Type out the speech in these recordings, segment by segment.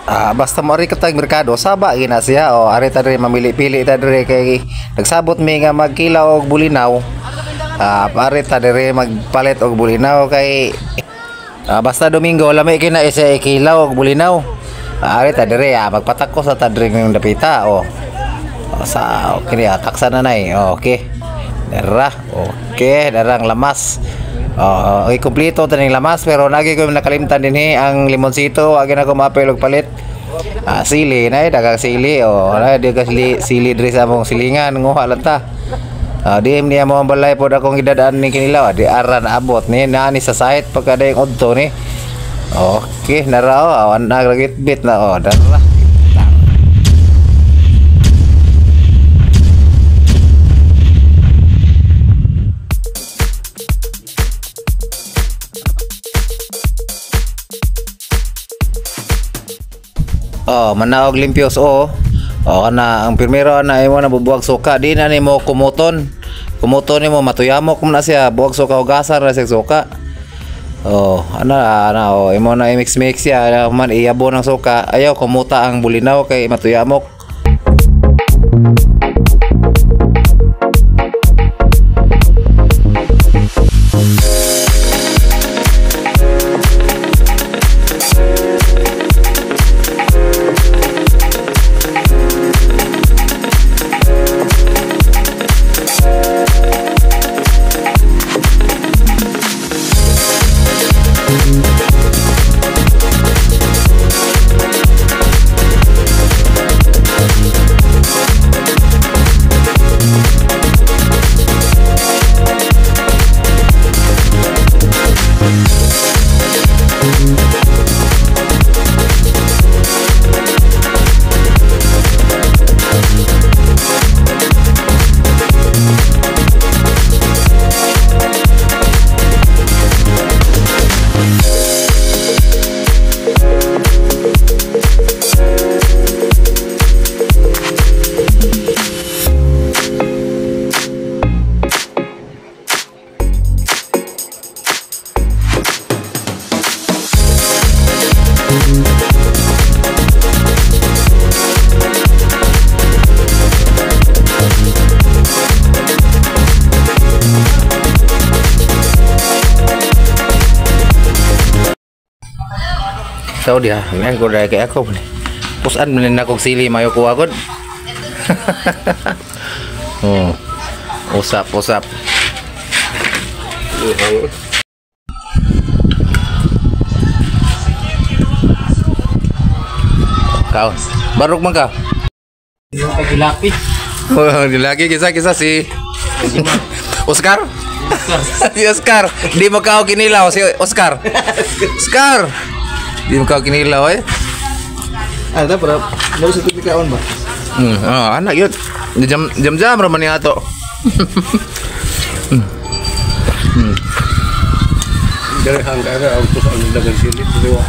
Basta mo rin katag merkado saba gina siya o ari ta diri mamili-pili ta diri kay nagsabot mi nga magkilaw og bulinaw. Ari ta diri magpalit og bulinaw kay basta Domingo lami kina isa kilaw og bulinaw. Ari ta diri magpatakos sa ta diri ng dapita o. Sa okay taksa na nay. Okay. Dara. Okay, darang lamas. Okay, kumpleto taning lamas pero lagi ko nakalimtan dinhi ang limonsito, agi na ko mapel og palit. Sili na dagang sili dagang sili diri sa among silingan nguha lang ta. Di niya mo balay pod akong gidadaan ni kinilaw, di aran abot ni naani sa site pagka dayong udto ni. Okay, narao awan nagragit bit na dara. Manaog limpios kana ang primero na imo na bubuwag suka di na nimo kumuton nimo matuyamok mo na siya buwag suka hugasan ra siya suka imo na i-mix siya man iyabo ng suka ayaw kumuta ang bulinaw kay matuyamok. Tao dia, ngayon ko dahil kay ako pusan mo na kong sili mayo ko agad. Usap kau baruk man ka dilaki dilaki kisa si Oscar. Si Oscar di mo ka kinilaw si Oscar. Di mo ka kinilaw ada berapa baru satu kawan ba anak yun jam raman ni ato. Dari hangga autos ang dagan sili dua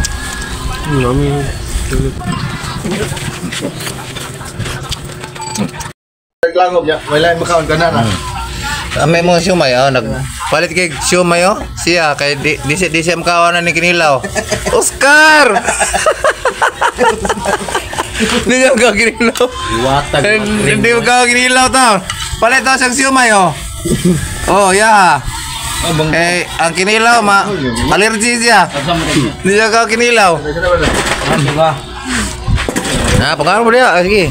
nami langob ya wala makaon kana na may mga siumay nagpalit kay siumay siya kay di siya makawanan ni kinilaw. Oscar. Hindi siya makakinilaw. Hindi makakinilaw ta. Palit daw siyang siumay yeah. Ang kinilaw allergy siya. Hindi siya makakinilaw. Pagkakaroon mo dia. Sige.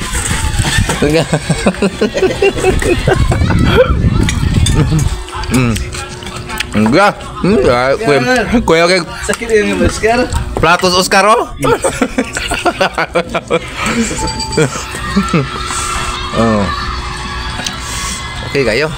Enggak. Kue oke. Sakit yang Oscar. Platus Oscar Oke kayo.